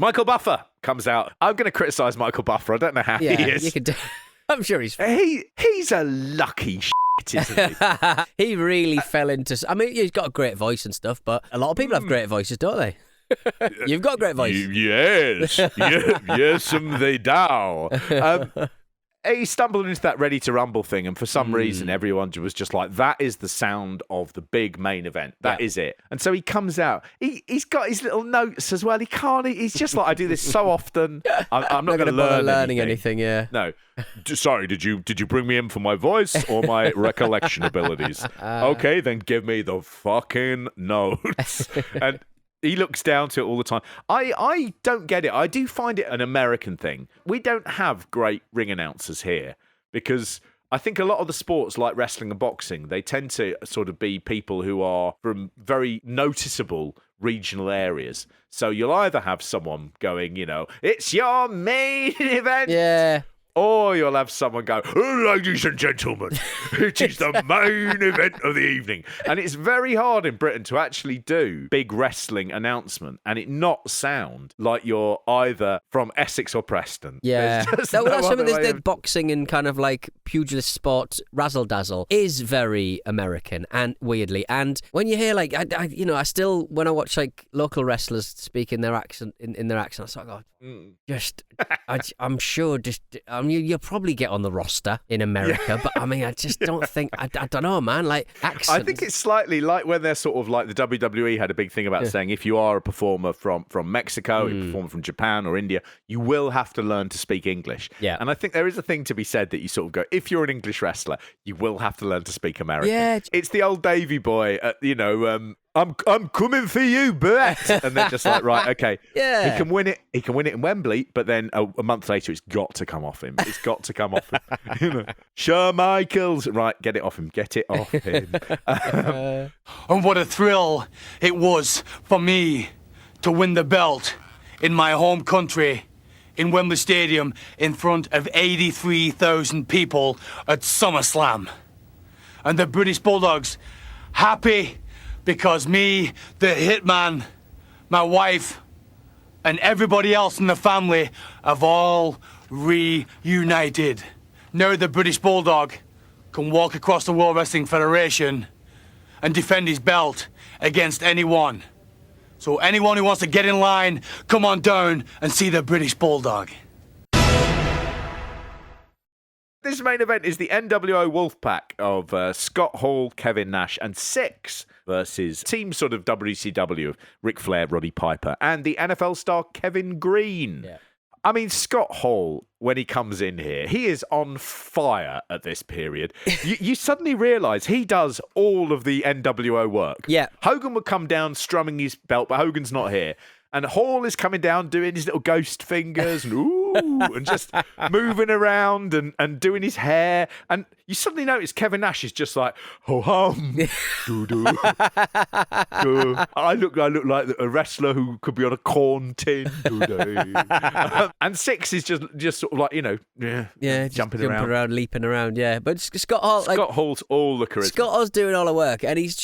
Michael Buffer comes out. I'm going to criticise Michael Buffer. I don't know how he is. You could do. I'm sure he's. He's a lucky isn't he? He really fell into. I mean, he's got a great voice and stuff, but a lot of people have great voices, don't they? You've got a great voice. Yes, yes, they do. He stumbled into that Ready to Rumble thing, and for some reason, everyone was just like, that is the sound of the big main event. That is it. And so he comes out. He's got his little notes as well. He's just like, I do this so often. I'm not going to learn learning anything. Yeah. No. Sorry, did you bring me in for my voice or my recollection abilities? Okay, then give me the fucking notes. And he looks down to it all the time. I don't get it. I do find it an American thing. We don't have great ring announcers here because I think a lot of the sports like wrestling and boxing, they tend to sort of be people who are from very noticeable regional areas. So you'll either have someone going, it's your main event. Yeah. Or you'll have someone go, ladies and gentlemen, it is the main event of the evening. And it's very hard in Britain to actually do big wrestling announcement and it not sound like you're either from Essex or Preston. Yeah. There's boxing and kind of like pugilist sport razzle dazzle is very American and weirdly. And when you hear like, I still, when I watch like local wrestlers speak in their accent, in their accent, I sort of go, I'm sure you'll probably get on the roster in America, but I mean, I just don't think, I don't know, man, like accents. I think it's slightly like when they're sort of like the WWE had a big thing about saying if you are a performer from Mexico, a performer from Japan or India, you will have to learn to speak English. Yeah. And I think there is a thing to be said that you sort of go, if you're an English wrestler, you will have to learn to speak American. Yeah. It's the old Davey boy, I'm coming for you, but and they're just like, right, okay. Yeah. He can win it in Wembley, but then a month later it's got to come off him. It's got to come off him. Shawn Michaels. Right, get it off him. Get it off him. And what a thrill it was for me to win the belt in my home country in Wembley Stadium in front of 83,000 people at SummerSlam. And the British Bulldogs happy because me, the hitman, my wife, and everybody else in the family have all reunited. Now the British Bulldog can walk across the World Wrestling Federation and defend his belt against anyone. So anyone who wants to get in line, come on down and see the British Bulldog. This main event is the NWO Wolfpack of Scott Hall, Kevin Nash, and Six versus Team sort of WCW of Ric Flair, Roddy Piper, and the NFL star Kevin Greene. Yeah. I mean, Scott Hall, when he comes in here, he is on fire at this period. You suddenly realise he does all of the NWO work. Yeah. Hogan would come down strumming his belt, but Hogan's not here. And Hall is coming down doing his little ghost fingers and and just moving around and doing his hair. And you suddenly notice Kevin Nash is just like, ho-hum, doo-doo. I look like a wrestler who could be on a corn tin. And Six is just sort of like, jumping around, leaping around, yeah. But Scott Hall, Scott Hall's all the charisma. Scott Hall's doing all the work, and he's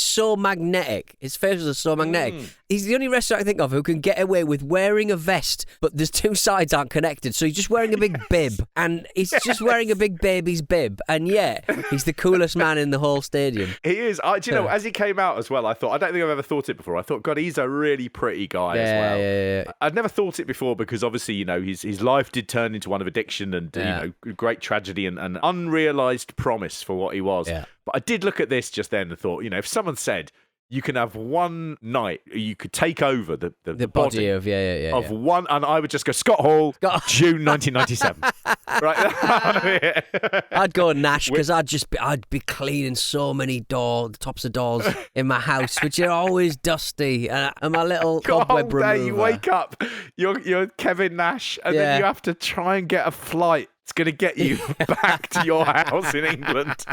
so magnetic. His facials are so magnetic. He's the only wrestler I can think of who can get away with wearing a vest, but there's two sides aren't connected. So he's just wearing a big bib, and he's just wearing a big baby's bib, and he's the coolest man in the whole stadium. He is. Do you know, as he came out as well, I don't think I've ever thought it before. I thought, God, he's a really pretty guy as well. Yeah. I'd never thought it before because obviously, his life did turn into one of addiction and, great tragedy and unrealised promise for what he was. Yeah. But I did look at this just then and thought, if someone said, you can have one night, you could take over the body of one, and I would just go, Scott Hall, June 1997. Right? I'd go Nash because I'd be cleaning so many tops of doors in my house, which are always dusty, and my little cobweb remover. You wake up, you're Kevin Nash, and then you have to try and get a flight It's going to get you back to your house in England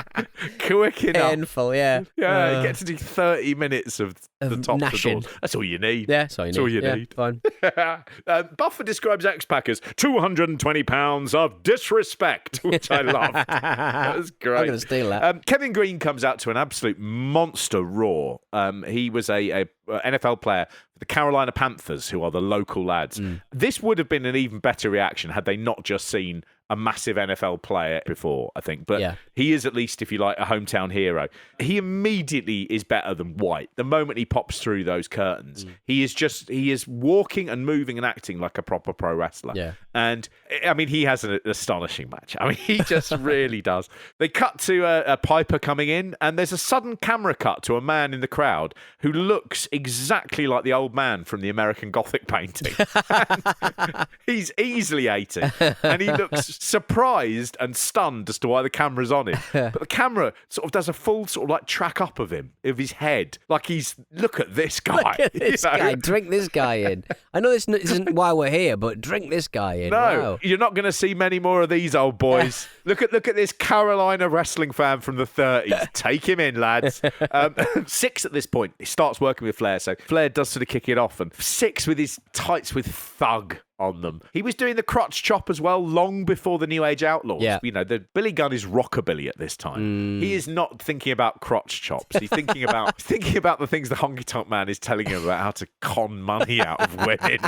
quick enough. Painful, yeah. Yeah, get to do 30 minutes of the tops gnashing. of doors. That's all you need. Yeah, that's all you need. Fine. Fine. Buffer describes X-Pac as 220 pounds of disrespect, which I love. That was great. I'm going to steal that. Kevin Greene comes out to an absolute monster roar. He was a NFL player for the Carolina Panthers, who are the local lads. This would have been an even better reaction had they not just seen a massive NFL player before, I think. But he is, at least, if you like, a hometown hero. He immediately is better than White. The moment he pops through those curtains, he is walking and moving and acting like a proper pro wrestler. Yeah. And, I mean, he has an astonishing match. I mean, he just really does. They cut to a Piper coming in, and there's a sudden camera cut to a man in the crowd who looks exactly like the old man from the American Gothic painting. He's easily 80, and he looks surprised and stunned as to why the camera's on him. But the camera sort of does a full sort of like track up of him, of his head. Like look at this guy. Look at this guy. Drink this guy in. I know this isn't why we're here, but drink this guy in. No, wow. You're not going to see many more of these old boys. Look at this Carolina wrestling fan from the 30s. Take him in, lads. Six at this point, he starts working with Flair. So Flair does sort of kick it off. And Six with his tights with Thug on them. He was doing the crotch chop as well long before the New Age Outlaws. Yeah. You know, the Billy Gunn is rockabilly at this time. He is not thinking about crotch chops. He's thinking about the things the Honky Tonk Man is telling him about how to con money out of women.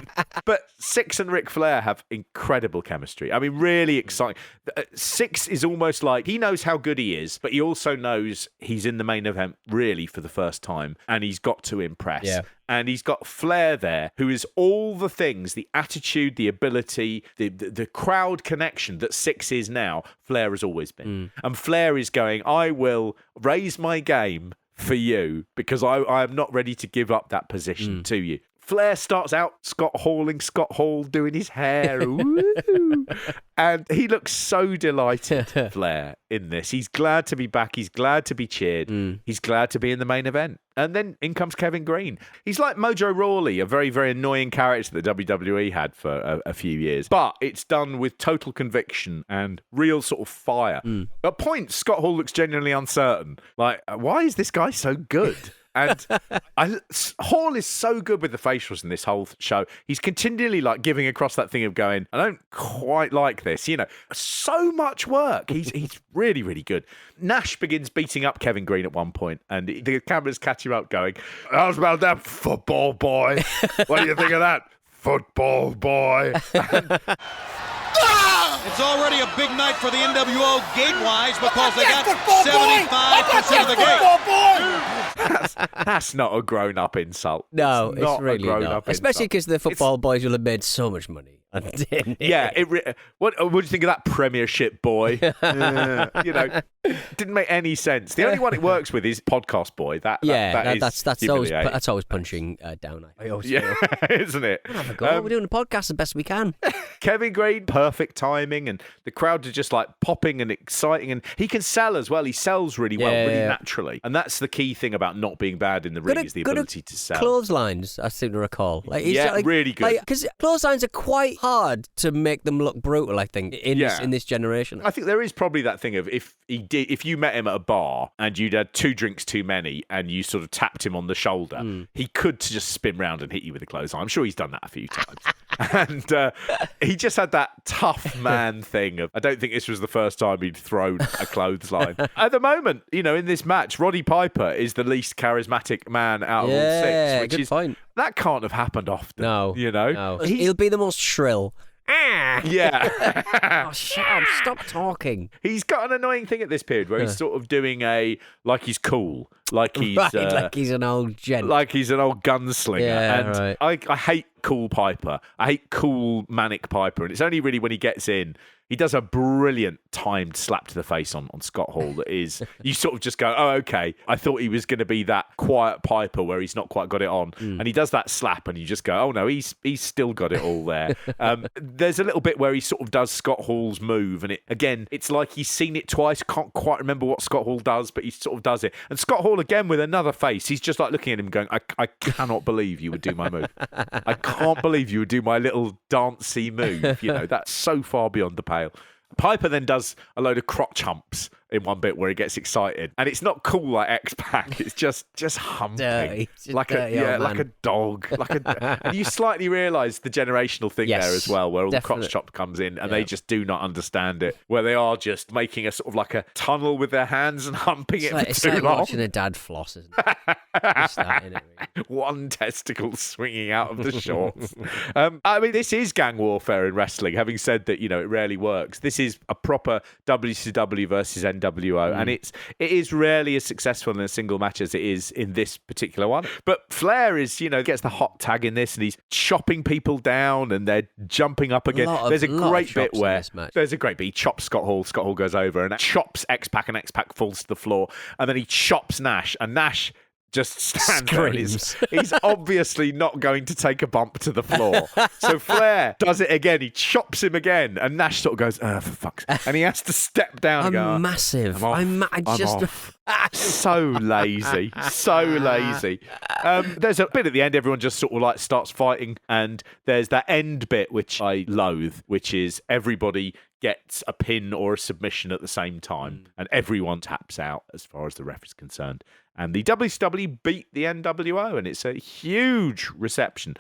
But Six and Ric Flair have incredible chemistry. I mean, really exciting. Six is almost like he knows how good he is, but he also knows he's in the main event really for the first time, and he's got to impress. Yeah. And he's got Flair there, who is all the things, the attitude, the ability, the crowd connection that Six is now, Flair has always been. And Flair is going, I will raise my game for you because I am not ready to give up that position to you. Flair starts out Scott Hall doing his hair. And he looks so delighted, Flair, in this. He's glad to be back. He's glad to be cheered. He's glad to be in the main event. And then in comes Kevin Greene. He's like Mojo Rawley, a very, very annoying character that WWE had for a few years. But it's done with total conviction and real sort of fire. At points, Scott Hall looks genuinely uncertain. Like, why is this guy so good? And Hall is so good with the facials in this whole show. He's continually like giving across that thing of going, I don't quite like this. You know, so much work. He's really, really good. Nash begins beating up Kevin Greene at one point, and the cameras catch him up going, how's about that, football boy? What do you think of that, football boy? It's already a big night for the NWO gate-wise because they got 75% of the gate. That's not a grown-up insult. No, it's really not. Especially insult. because the football boys will have made so much money. Yeah, what do you think of that Premiership boy? You know, didn't make any sense. The only one it works with is Podcast Boy. That's always punching down. I always feel. Isn't it? Have a go. We're doing a podcast the best we can. Kevin Greene, perfect timing, and the crowd are just like popping and exciting, and he can sell as well. He sells really well, really naturally, and that's the key thing about not being bad in the ring is the ability to sell. Clotheslines, I seem to recall. Really good. Because clotheslines are quite hard to make them look brutal. I think in this generation. I think there is probably that thing of if you met him at a bar and you'd had 2 drinks too many and you sort of tapped him on the shoulder, he could just spin round and hit you with a clothesline. I'm sure he's done that a few times. And he just had that tough man thing of, I don't think this was the first time he'd thrown a clothesline. At the moment, you know, in this match, Roddy Piper is the least charismatic man out of all 6. Which good is point. That can't have happened often. No. You know? No. He'll be the most shrill. Yeah. Oh, shut up. Stop talking. He's got an annoying thing at this period where he's sort of doing like he's cool. Like he's like he's an old gent. Like he's an old gunslinger. Yeah, and I hate cool Piper. I hate cool manic Piper. And it's only really when he gets in, he does a brilliant timed slap to the face on Scott Hall that is, you sort of just go, oh, okay. I thought he was going to be that quiet Piper where he's not quite got it on. And he does that slap and you just go, oh no, he's still got it all there. There's a little bit where he sort of does Scott Hall's move. And it's like he's seen it twice. Can't quite remember what Scott Hall does, but he sort of does it. And Scott Hall again with another face. He's just like looking at him going, I cannot believe you would do my move. I can't believe you would do my little dancey move. You know, that's so far beyond the pale. Piper then does a load of crotch humps in one bit where he gets excited, and it's not cool like X-Pac. It's just humping, dirty. like a dog, and you slightly realise the generational thing there as well, where all the crotch chop comes in, and they just do not understand it, where they are just making a sort of like a tunnel with their hands and humping it for it's too like long. watching a dad floss, isn't it? Just that, isn't it, really? One testicle swinging out of the shorts. I mean, this is gang warfare in wrestling. Having said that, it rarely works. This is a proper WCW versus NWO, and it is rarely as successful in a single match as it is in this particular one. But Flair is, gets the hot tag in this, and he's chopping people down, and they're jumping up again. There's a great bit where he chops Scott Hall. Scott Hall goes over and chops X-Pac, and X-Pac falls to the floor, and then he chops Nash, and Nash just stands there. He's obviously not going to take a bump to the floor. So Flair does it again. He chops him again, and Nash sort of goes, for fuck's sake. And he has to step down and go, massive. I'm off. So lazy. So lazy. There's a bit at the end, everyone just sort of like starts fighting, and there's that end bit which I loathe, which is everybody gets a pin or a submission at the same time, and everyone taps out as far as the ref is concerned. And the WCW beat the NWO, and it's a huge reception.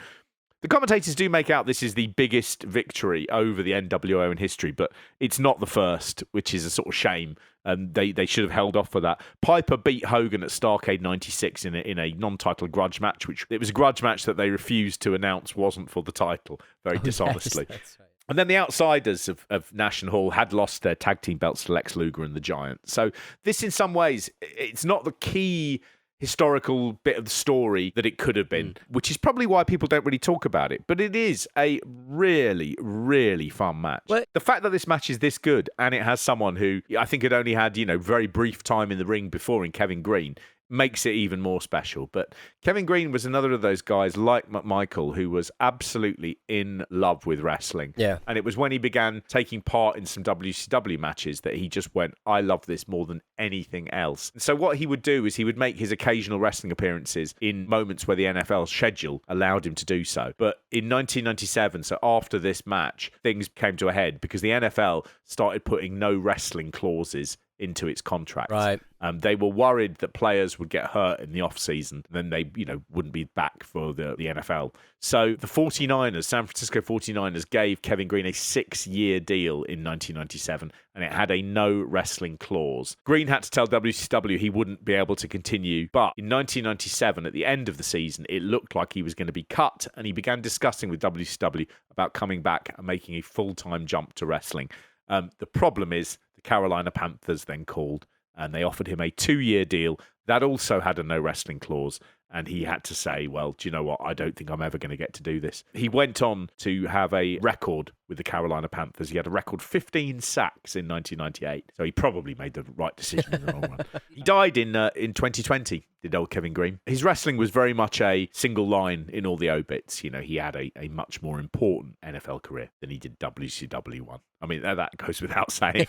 The commentators do make out this is the biggest victory over the NWO in history, but it's not the first, which is a sort of shame. And they should have held off for that. Piper beat Hogan at Starrcade 96 in a non-title grudge match, which it was a grudge match that they refused to announce wasn't for the title, very dishonestly. Yes, that's right. And then the outsiders of Nash and Hall had lost their tag team belts to Lex Luger and the Giant. So this, in some ways, it's not the key historical bit of the story that it could have been, which is probably why people don't really talk about it. But it is a really, really fun match. The fact that this match is this good, and it has someone who I think had only had, very brief time in the ring before in Kevin Greene, makes it even more special. But Kevin Greene was another of those guys like McMichael who was absolutely in love with wrestling. Yeah. And it was when he began taking part in some WCW matches that he just went, I love this more than anything else. And so what he would do is he would make his occasional wrestling appearances in moments where the NFL schedule allowed him to do so. But in 1997, so after this match, things came to a head because the NFL started putting no wrestling clauses into its contract. Right. They were worried that players would get hurt in the off-season, then they, wouldn't be back for the NFL. So the 49ers, San Francisco 49ers, gave Kevin Greene a 6-year deal in 1997, and it had a no wrestling clause. Greene had to tell WCW he wouldn't be able to continue, but in 1997, at the end of the season, it looked like he was going to be cut, and he began discussing with WCW about coming back and making a full-time jump to wrestling. The problem is the Carolina Panthers then called, and they offered him a 2-year deal that also had a no wrestling clause. And he had to say, well, do you know what? I don't think I'm ever going to get to do this. He went on to have a record with the Carolina Panthers. He had a record 15 sacks in 1998. So he probably made the right decision in the long run. He died in 2020, did old Kevin Greene. His wrestling was very much a single line in all the obits. He had a much more important NFL career than he did WCW one. I mean, that goes without saying.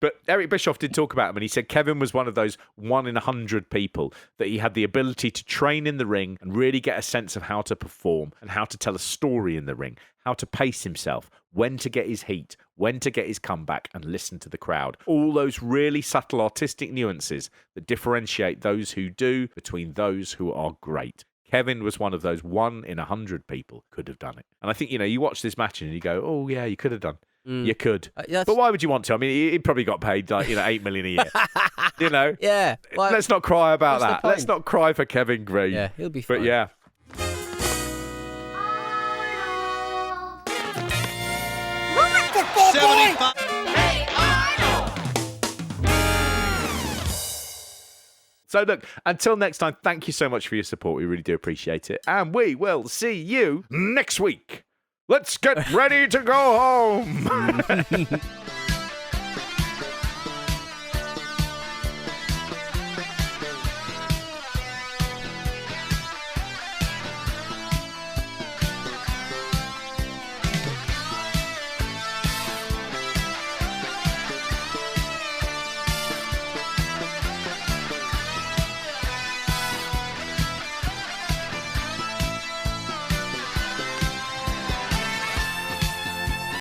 But Eric Bischoff did talk about him, and he said Kevin was one of those 1 in 100 people that he had the ability to train in the ring and really get a sense of how to perform and how to tell a story in the ring, how to pace himself, when to get his heat, when to get his comeback and listen to the crowd. All those really subtle artistic nuances that differentiate those who do between those who are great. Kevin was one of those 1 in 100 people who could have done it. And I think, you watch this match and you go, oh, yeah, you could have done. You could. But why would you want to? I mean, he probably got paid $8 million a year. Yeah. Well, let's not cry about that. Let's not cry for Kevin Greene. Yeah, he'll be fine. But yeah. So look, until next time, thank you so much for your support. We really do appreciate it. And we will see you next week. Let's get ready to go home.